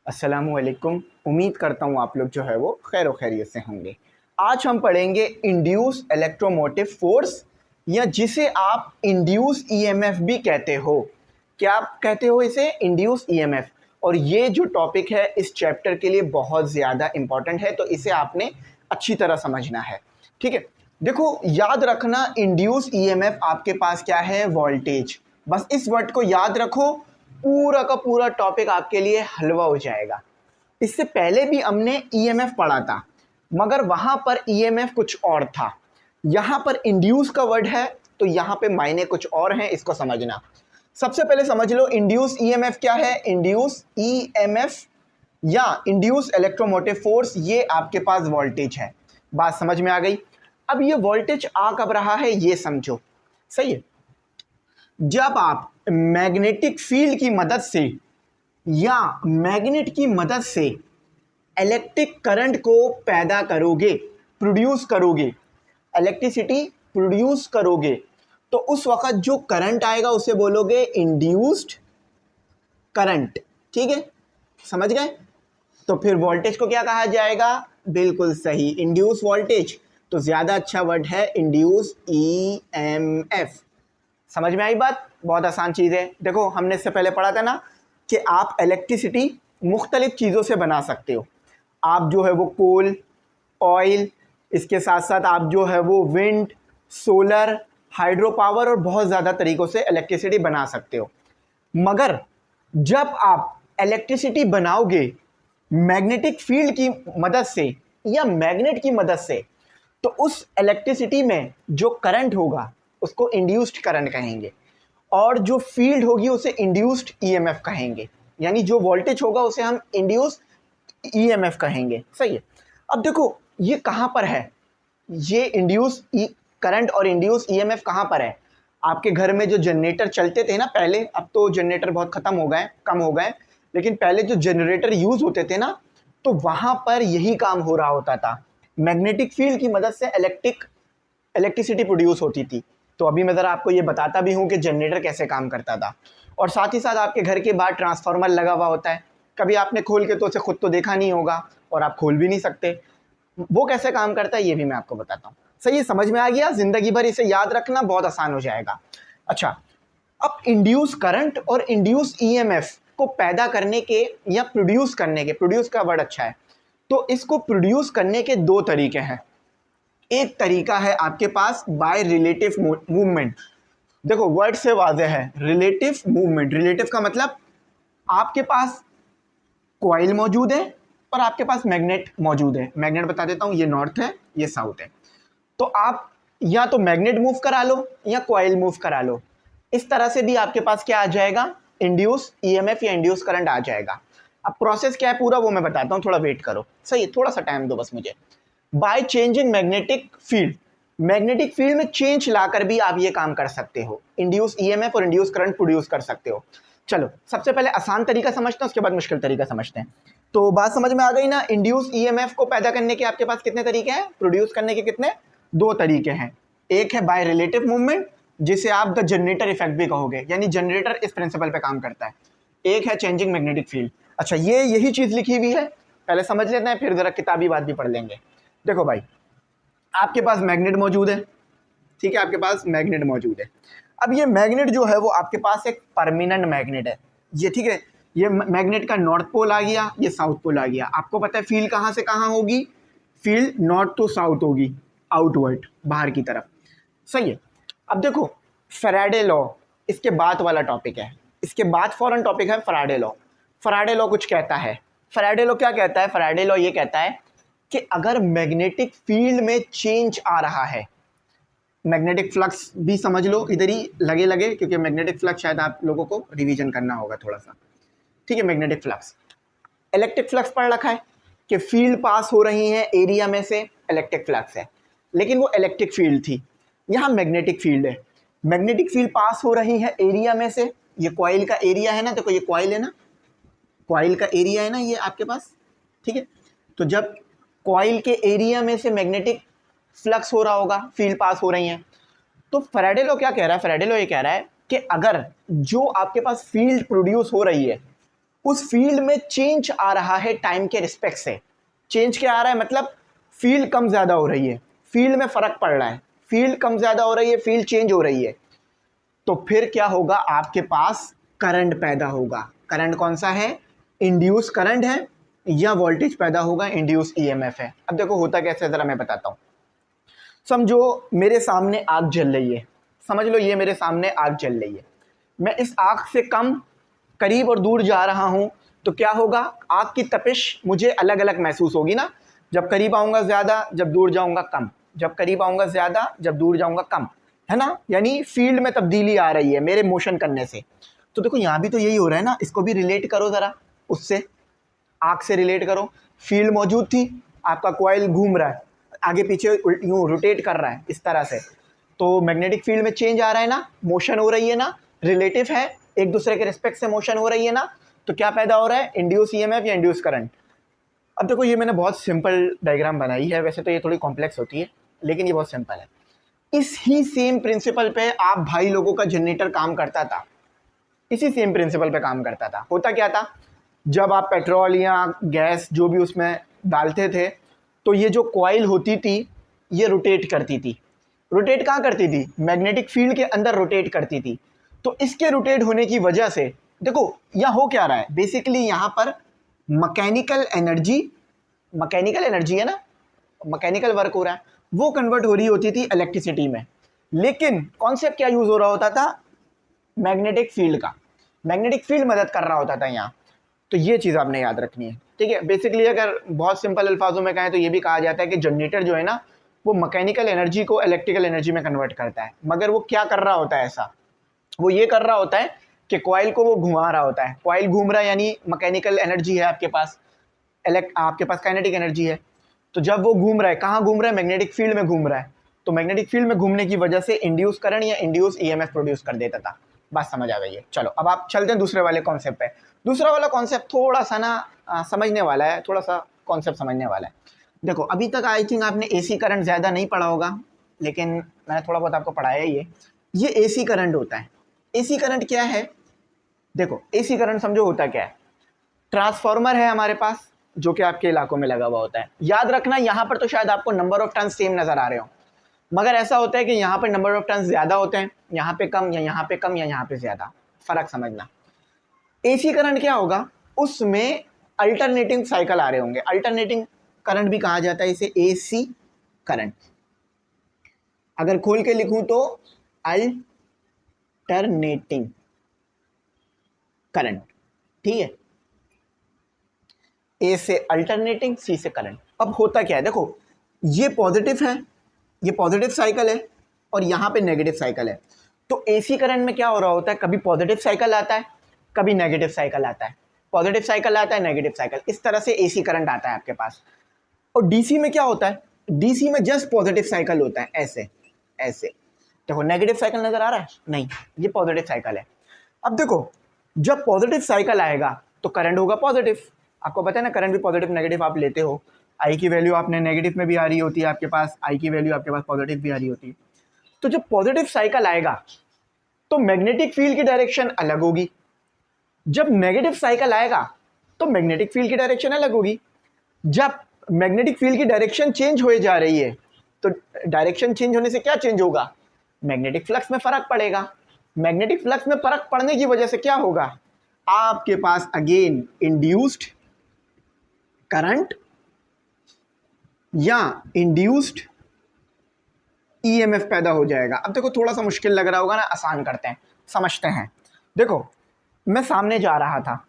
अस्सलामुअलैकुम। उम्मीद करता हूँ आप लोग जो है वो खैर खैरियत से होंगे। आज हम पढ़ेंगे इंड्यूस इलेक्ट्रोमोटिव फोर्स, या जिसे आप इंड्यूस ईएमएफ भी कहते हो। क्या कहते हो इसे? Induce EMF. और ये जो टॉपिक है इस चैप्टर के लिए बहुत ज़्यादा इम्पॉर्टेंट है, तो इसे आपने अच्छी तरह समझना है। ठीक है, देखो याद रखना, इंड्यूस ईएमएफ आपके पास क्या है? वोल्टेज। बस इस वर्ड को याद रखो, पूरा का पूरा टॉपिक आपके लिए हलवा हो जाएगा। इससे पहले भी हमने ईएमएफ पढ़ा था, मगर वहां पर ईएमएफ कुछ और था। यहां पर इंड्यूस का वर्ड है, तो यहां पे मायने कुछ और हैं, इसको समझना। सबसे पहले समझ लो इंड्यूस ईएमएफ क्या है। इंड्यूस ईएमएफ या इंड्यूस इलेक्ट्रोमोटिव फोर्स, ये आपके पास वोल्टेज है। बात समझ में आ गई? अब ये वोल्टेज आ कब रहा है ये समझो। सही है, जब आप मैग्नेटिक फील्ड की मदद से या मैग्नेट की मदद से इलेक्ट्रिक करंट को पैदा करोगे, प्रोड्यूस करोगे, इलेक्ट्रिसिटी प्रोड्यूस करोगे, तो उस वक्त जो करंट आएगा उसे बोलोगे इंड्यूस्ड करंट। ठीक है, समझ गए? तो फिर वोल्टेज को क्या कहा जाएगा? बिल्कुल सही, इंड्यूस वोल्टेज। तो ज़्यादा अच्छा वर्ड है इंड्यूस ईएमएफ। समझ में आई बात? बहुत आसान चीज़ है। देखो हमने इससे पहले पढ़ा था ना कि आप इलेक्ट्रिसिटी मुख्तलिफ चीज़ों से बना सकते हो। आप जो है वो कोल, ऑयल, इसके साथ साथ आप जो है वो विंड, सोलर, हाइड्रो पावर और बहुत ज़्यादा तरीक़ों से इलेक्ट्रिसिटी बना सकते हो। मगर जब आप इलेक्ट्रिसिटी बनाओगे मैग्नेटिक फील्ड की मदद से या मैग्नेट की मदद से, तो उस इलेक्ट्रिसिटी में जो करंट होगा उसको इंड्यूस्ड करंट कहेंगे, और जो फील्ड होगी उसे इंड्यूस्ड ईएमएफ कहेंगे। यानी जो वोल्टेज होगा उसे हम इंड्यूस्ड ईएमएफ कहेंगे। सही है। अब देखो ये कहाँ पर है, ये इंड्यूस करंट और इंड्यूस ईएमएफ कहाँ पर है? आपके घर में जो जनरेटर चलते थे ना पहले, अब तो जनरेटर बहुत ख़त्म हो गए, कम हो गए, लेकिन पहले जो जनरेटर यूज़ होते थे ना, तो वहाँ पर यही काम हो रहा होता था। मैग्नेटिक फील्ड की मदद से इलेक्ट्रिसिटी प्रोड्यूस होती थी। तो अभी मैं ज़रा आपको ये बताता भी हूँ कि जनरेटर कैसे काम करता था। और साथ ही साथ आपके घर के बाहर ट्रांसफार्मर लगा हुआ होता है, कभी आपने खोल के तो उसे खुद तो देखा नहीं होगा और आप खोल भी नहीं सकते। वो कैसे काम करता है ये भी मैं आपको बताता हूँ। सही है, समझ में आ गया? ज़िंदगी भर इसे याद रखना, बहुत आसान हो जाएगा। अच्छा, अब इंड्यूस करंट और इंड्यूस ईएमएफ को पैदा करने के या प्रोड्यूस करने के, प्रोड्यूस का वर्ड अच्छा है, तो इसको प्रोड्यूस करने के दो तरीके हैं। एक तरीका है आपके पास बाय रिलेटिव मूवमेंट। देखो वर्ड से वाज़ेह है, रिलेटिव मूवमेंट। रिलेटिव का मतलब आपके पास कॉइल मौजूद है और आपके पास मैग्नेट मौजूद है। मैग्नेट बता देता हूँ, ये नॉर्थ है, ये साउथ है। तो आप या तो मैग्नेट मूव करा लो या कॉइल मूव करा लो। इस तरह से भी आपके पास क्या आ जाएगा? इंड्यूस ईएमएफ या इंड्यूस करंट आ जाएगा। अब प्रोसेस क्या है पूरा वो मैं बताता हूँ, थोड़ा वेट करो। सही है, थोड़ा सा टाइम दो बस मुझे। By changing magnetic field, magnetic field में चेंज लाकर भी आप ये काम कर सकते हो, इंड्यूस ईएमएफ और इंड्यूस करंट प्रोड्यूस कर सकते हो। चलो सबसे पहले आसान तरीका समझते हैं, उसके बाद मुश्किल तरीका समझते हैं। तो बात समझ में आ गई ना? इंड्यूस ईएमएफ को पैदा करने के आपके पास कितने तरीके हैं, प्रोड्यूस करने के कितने? दो तरीके हैं। एक है बाय रिलेटिव मूवमेंट, जिसे आप द जनरेटर इफेक्ट भी कहोगे, यानी जनरेटर इस प्रिंसिपल पे काम करता है। एक है चेंजिंग मैग्नेटिक फील्ड। अच्छा, ये यही चीज़ लिखी हुई है, पहले समझ लेते हैं, फिर ज़रा किताबी बात भी पढ़ लेंगे। देखो भाई, आपके पास मैग्नेट मौजूद है, ठीक है, आपके पास मैग्नेट मौजूद है। अब ये मैग्नेट जो है वो आपके पास एक परमानेंट मैग्नेट है, ये ठीक है। ये मैग्नेट का नॉर्थ पोल आ गया, ये साउथ पोल आ गया। आपको पता है फील्ड कहाँ से कहाँ होगी? फील्ड नॉर्थ टू साउथ होगी, आउटवर्ड, बाहर की तरफ। सही है। अब देखो फैराडे लॉ इसके बाद वाला टॉपिक है, इसके बाद फौरन टॉपिक है फैराडे लॉ। फैराडे लॉ कुछ कहता है। फैराडे लॉ क्या कहता है? फैराडे लॉ ये कहता है कि अगर मैग्नेटिक फील्ड में चेंज आ रहा है, मैग्नेटिक फ्लक्स भी समझ लो इधर ही लगे लगे, क्योंकि मैग्नेटिक फ्लक्स शायद आप लोगों को रिवीजन करना होगा थोड़ा सा। ठीक है, मैग्नेटिक फ्लक्स, इलेक्ट्रिक फ्लक्स पढ़ रखा है कि फील्ड पास हो रही है एरिया में से, इलेक्ट्रिक फ्लक्स है, लेकिन वो इलेक्ट्रिक फील्ड थी। यहाँ मैग्नेटिक फील्ड है, मैग्नेटिक फील्ड पास हो रही है एरिया में से। ये कॉइल का एरिया है ना, देखो ये कॉइल है ना, कॉइल का एरिया है ना ये आपके पास, ठीक है। तो जब कॉइल के एरिया में से मैग्नेटिक फ्लक्स हो रहा होगा, फील्ड पास हो रही है, तो फैराडे लॉ क्या कह रहा है? फैराडे लॉ ये कह रहा है कि अगर जो आपके पास फील्ड प्रोड्यूस हो रही है उस फील्ड में चेंज आ रहा है टाइम के रिस्पेक्ट से। चेंज क्या आ रहा है, मतलब फील्ड कम ज़्यादा हो रही है, फील्ड में फ़र्क पड़ रहा है, फील्ड कम ज़्यादा हो रही है, फील्ड चेंज हो रही है, तो फिर क्या होगा, आपके पास करंट पैदा होगा। करंट कौन सा है, इंड्यूस करंट है, या वोल्टेज पैदा होगा, इंड्यूस ईएमएफ है। अब देखो होता कैसे, ज़रा मैं बताता हूँ। समझो मेरे सामने आग जल रही है, समझ लो ये मेरे सामने आग जल रही है, मैं इस आग से कम करीब और दूर जा रहा हूँ, तो क्या होगा, आग की तपिश मुझे अलग अलग महसूस होगी ना। जब करीब आऊँगा ज़्यादा, जब दूर जाऊँगा कम, जब करीब आऊँगा ज़्यादा, जब दूर जाऊँगा कम, है ना। यानी फील्ड में तब्दीली आ रही है मेरे मोशन करने से। तो देखो यहाँ भी तो यही हो रहा है ना, इसको भी रिलेट करो ज़रा उससे, आग से रिलेट करो। फील्ड मौजूद थी, आपका कॉइल घूम रहा है, आगे पीछे यूँ रोटेट कर रहा है इस तरह से, तो मैग्नेटिक फील्ड में चेंज आ रहा है ना, मोशन हो रही है ना, रिलेटिव है, एक दूसरे के रिस्पेक्ट से मोशन हो रही है ना, तो क्या पैदा हो रहा है, इंड्यूस ईएमएफ या इंड्यूस करंट। अब देखो ये मैंने बहुत सिंपल डायग्राम बनाई है, वैसे तो ये थोड़ी कॉम्प्लेक्स होती है, लेकिन ये बहुत सिंपल है। इस ही सेम प्रिंसिपल पे आप भाई लोगों का जनरेटर काम करता था, इसी सेम प्रिंसिपल पे काम करता था। होता क्या था, जब आप पेट्रोल या गैस जो भी उसमें डालते थे, तो ये जो कॉइल होती थी ये रोटेट करती थी। रोटेट कहाँ करती थी, मैग्नेटिक फील्ड के अंदर रोटेट करती थी। तो इसके रोटेट होने की वजह से देखो यहाँ हो क्या रहा है, बेसिकली यहाँ पर मैकेनिकल एनर्जी है ना, मैकेनिकल वर्क हो रहा है, वो कन्वर्ट हो रही होती थी इलेक्ट्रिसिटी में। लेकिन कॉन्सेप्ट क्या यूज़ हो रहा होता था, मैग्नेटिक फील्ड का, मैग्नेटिक फील्ड मदद कर रहा होता था यहाँ। तो ये चीज़ आपने याद रखनी है, ठीक है। बेसिकली अगर बहुत सिंपल अल्फाजों में कहें तो ये भी कहा जाता है कि जनरेटर जो है ना, वो मैकेनिकल एनर्जी को इलेक्ट्रिकल एनर्जी में कन्वर्ट करता है। मगर वो क्या कर रहा होता है, ऐसा वो ये कर रहा होता है कि कॉइल को वो घुमा रहा होता है, कॉइल घूम रहा है यानी मैकेनिकल एनर्जी है आपके पास, आपके पास काइनेटिक एनर्जी है। तो जब वो घूम रहा है, कहाँ घूम रहा है, मैग्नेटिक फील्ड में घूम रहा है, तो मैग्नेटिक फील्ड में घूमने की वजह से इंड्यूस करंट या इंड्यूस ईएमएफ प्रोड्यूस कर देता था। बात समझ आ गई है। चलो अब आप चलते हैं दूसरे वाले कॉन्सेप्ट पे। दूसरा वाला कॉन्सेप्ट थोड़ा सा ना समझने वाला है, थोड़ा सा कॉन्सेप्ट समझने वाला है। देखो अभी तक आई थिंक आपने एसी करंट ज़्यादा नहीं पढ़ा होगा, लेकिन मैंने थोड़ा बहुत आपको पढ़ाया ही है। ये एसी करंट होता है। एसी करंट क्या है, देखो एसी करंट समझो होता क्या है, ट्रांसफार्मर है हमारे पास जो कि आपके इलाकों में लगा हुआ होता है। याद रखना यहाँ पर तो शायद आपको नंबर ऑफ टर्न्स सेम नज़र आ रहे हो, मगर ऐसा होता है कि यहाँ पर नंबर ऑफ टर्न्स ज़्यादा होते हैं, यहाँ पे कम, या यहाँ पे कम, या यहाँ पे ज़्यादा, फ़र्क समझना। एसी करंट क्या होगा, उसमें अल्टरनेटिंग साइकिल आ रहे होंगे। अल्टरनेटिंग करंट भी कहा जाता है इसे, एसी करंट। अगर खोल के लिखूं तो अल्टरनेटिंग करंट, ठीक है। ए से अल्टरनेटिंग, सी से करंट। अब होता क्या है, देखो ये पॉजिटिव है, ये पॉजिटिव साइकिल है, और यहाँ पे नेगेटिव साइकिल है। तो एसी करंट में क्या हो रहा होता है, कभी पॉजिटिव साइकिल आता है, कभी नेगेटिव साइकिल आता है, पॉजिटिव साइकिल आता है, नेगेटिव साइकिल, इस तरह से एसी करंट आता है आपके पास। और डीसी में क्या होता है, डीसी में जस्ट पॉजिटिव साइकिल होता है, ऐसे ऐसे। देखो नेगेटिव साइकिल नजर आ रहा है, नहीं, ये पॉजिटिव साइकिल है। अब देखो जब पॉजिटिव साइकिल आएगा तो करंट होगा पॉजिटिव। आपको पता है ना, करंट भी पॉजिटिव नेगेटिव आप लेते हो, आई की वैल्यू आपने नेगेटिव में भी आ रही होती है आपके पास, आई की वैल्यू आपके पास पॉजिटिव भी आ रही होती है। तो जब पॉजिटिव साइकिल आएगा तो मैग्नेटिक फील्ड की डायरेक्शन अलग होगी, जब नेगेटिव साइकिल आएगा तो मैग्नेटिक फील्ड की डायरेक्शन अलग होगी। जब मैग्नेटिक फील्ड की डायरेक्शन चेंज हो जा रही है तो डायरेक्शन चेंज होने से क्या चेंज होगा, मैग्नेटिक फ्लक्स में फर्क पड़ेगा। मैग्नेटिक फ्लक्स में फर्क पड़ने की वजह से क्या होगा, आपके पास अगेन इंड्यूस्ड करंट या इंड्यूस्ड ईएमएफ पैदा हो जाएगा। अब देखो थोड़ा सा मुश्किल लग रहा होगा ना, आसान करते हैं, समझते हैं। देखो मैं सामने जा रहा था,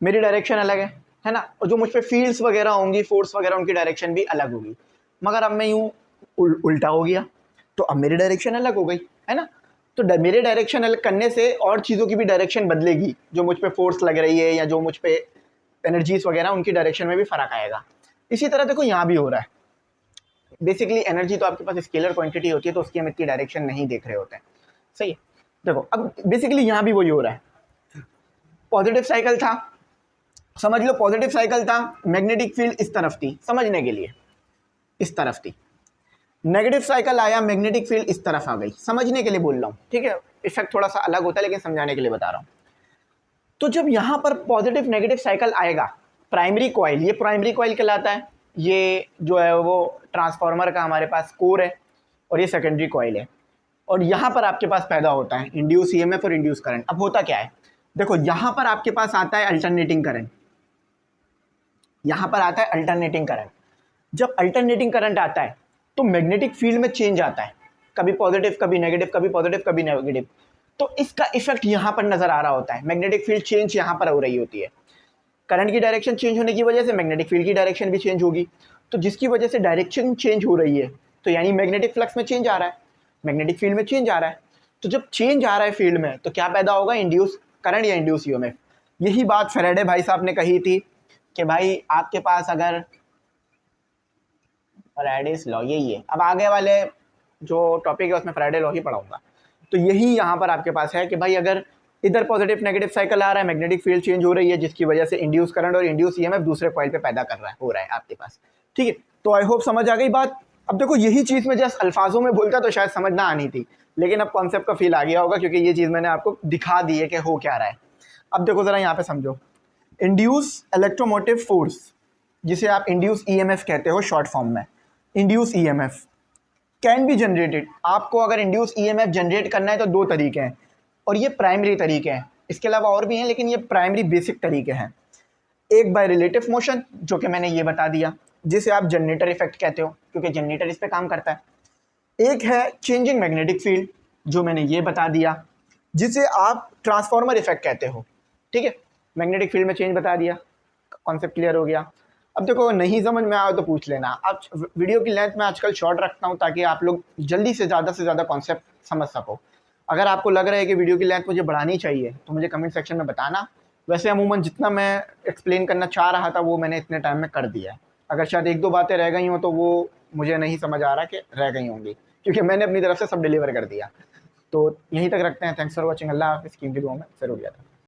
मेरी डायरेक्शन अलग है ना, और जो मुझ पे फील्ड्स वगैरह होंगी, फोर्स वगैरह, उनकी डायरेक्शन भी अलग होगी। मगर अब मैं यूँ उल्टा हो गया तो अब मेरी डायरेक्शन अलग हो गई, है ना। तो मेरे डायरेक्शन अलग करने से और चीज़ों की भी डायरेक्शन बदलेगी, जो मुझ पे फोर्स लग रही है या जो मुझ पे एनर्जीज वगैरह, उनकी डायरेक्शन में भी फ़र्क आएगा। इसी तरह देखो यहाँ भी हो रहा है। बेसिकली एनर्जी तो आपके पास स्केलर क्वांटिटी होती है, तो उसकी हम इतनी डायरेक्शन नहीं देख रहे होते हैं, सही है। देखो अब बेसिकली यहाँ भी वही हो रहा है, पॉजिटिव साइकिल था, समझ लो पॉजिटिव साइकिल था, मैग्नेटिक फील्ड इस तरफ थी, समझने के लिए इस तरफ थी। नेगेटिव साइकिल आया, मैग्नेटिक फील्ड इस तरफ आ गई, समझने के लिए बोल रहा हूँ, ठीक है। इफेक्ट थोड़ा सा अलग होता है लेकिन समझाने के लिए बता रहा हूँ। तो जब यहाँ पर पॉजिटिव नेगेटिव साइकिल आएगा, प्राइमरी कॉइल, ये प्राइमरी कॉइल कहलाता है, ये जो है वो ट्रांसफार्मर का हमारे पास कोर है, और ये सेकेंडरी कॉइल है, और यहाँ पर आपके पास पैदा होता है इंड्यूस ईएमएफ और इंड्यूस करंट। अब होता क्या है, देखो यहाँ पर आपके पास आता है अल्टरनेटिंग करंट, यहाँ पर आता है अल्टरनेटिंग करंट। जब अल्टरनेटिंग करंट आता है तो मैग्नेटिक फील्ड में चेंज आता है, कभी पॉजिटिव कभी नेगेटिव, कभी पॉजिटिव कभी नेगेटिव। तो इसका इफेक्ट यहाँ पर नजर आ रहा होता है, मैग्नेटिक फील्ड चेंज यहाँ पर हो रही होती है। करंट की डायरेक्शन चेंज होने की वजह से मैग्नेटिक फील्ड की डायरेक्शन भी चेंज होगी, तो जिसकी वजह से डायरेक्शन चेंज हो रही है, तो यानी मैग्नेटिक फ्लक्स में चेंज आ रहा है, मैग्नेटिक फील्ड में चेंज आ रहा है। तो जब चेंज आ रहा है फील्ड में, तो क्या पैदा होगा, इंड्यूस करंट या इंड्यूस ईएमएफ। यही बात फैराडे भाई साहब ने कही थी कि भाई आपके पास अगर फैराडेस लॉ यही है, अब आगे वाले जो टॉपिक है उसमें फैराडे लॉ ही पढ़ाऊंगा। तो यही यहाँ पर आपके पास है कि भाई अगर इधर पॉजिटिव नेगेटिव साइकिल आ रहा है, मैग्नेटिक फील्ड चेंज हो रही है, जिसकी वजह से इंड्यूस करंट और इंड्यूस ईएमएफ दूसरे कॉइल पे पैदा कर रहा है, हो रहा है आपके पास। ठीक है, तो आई होप समझ आ गई बात। अब देखो यही चीज़ मैं जस्ट अल्फाजों में बोलता तो शायद समझ ना आनी थी, लेकिन अब कॉन्सेप्ट का फील आ गया होगा, क्योंकि ये चीज़ मैंने आपको दिखा दी है कि हो क्या रहा है। अब देखो ज़रा यहाँ पे समझो, इंड्यूस इलेक्ट्रोमोटिव फोर्स, जिसे आप इंड्यूस ईएमएफ कहते हो शॉर्ट फॉर्म में, induce EMF can be generated. आपको अगर इंड्यूस ईएमएफ जनरेट करना है तो दो तरीके हैं, और ये प्राइमरी तरीके हैं, इसके अलावा और भी हैं लेकिन ये प्राइमरी बेसिक तरीके हैं। एक बाय रिलेटिव मोशन, जो कि मैंने ये बता दिया, जिसे आप जनरेटर इफेक्ट कहते हो क्योंकि जनरेटर इस पे काम करता है। एक है चेंजिंग मैग्नेटिक फील्ड, जो मैंने ये बता दिया, जिसे आप ट्रांसफार्मर इफेक्ट कहते हो। ठीक है, मैग्नेटिक फील्ड में चेंज बता दिया, कॉन्सेप्ट क्लियर हो गया। अब देखो नहीं समझ में आए तो पूछ लेना। अब वीडियो की लेंथ मैं आजकल शॉर्ट रखता हूँ ताकि आप लोग जल्दी से ज़्यादा कॉन्सेप्ट समझ सको। अगर आपको लग रहा है कि वीडियो की लेंथ मुझे बढ़ानी चाहिए तो मुझे कमेंट सेक्शन में बताना। वैसे अमूमन जितना मैं एक्सप्लेन करना चाह रहा था वो मैंने इतने टाइम में कर दिया है। अगर शायद एक दो बातें रह गई हों तो वो मुझे नहीं समझ आ रहा कि रह गई होंगी, क्योंकि मैंने अपनी तरफ से सब डिलीवर कर दिया। तो यहीं तक रखते हैं। Thanks for watching. अल्लाह हाफ़िज़। कीमती दुआ में ज़रूर याद रखना।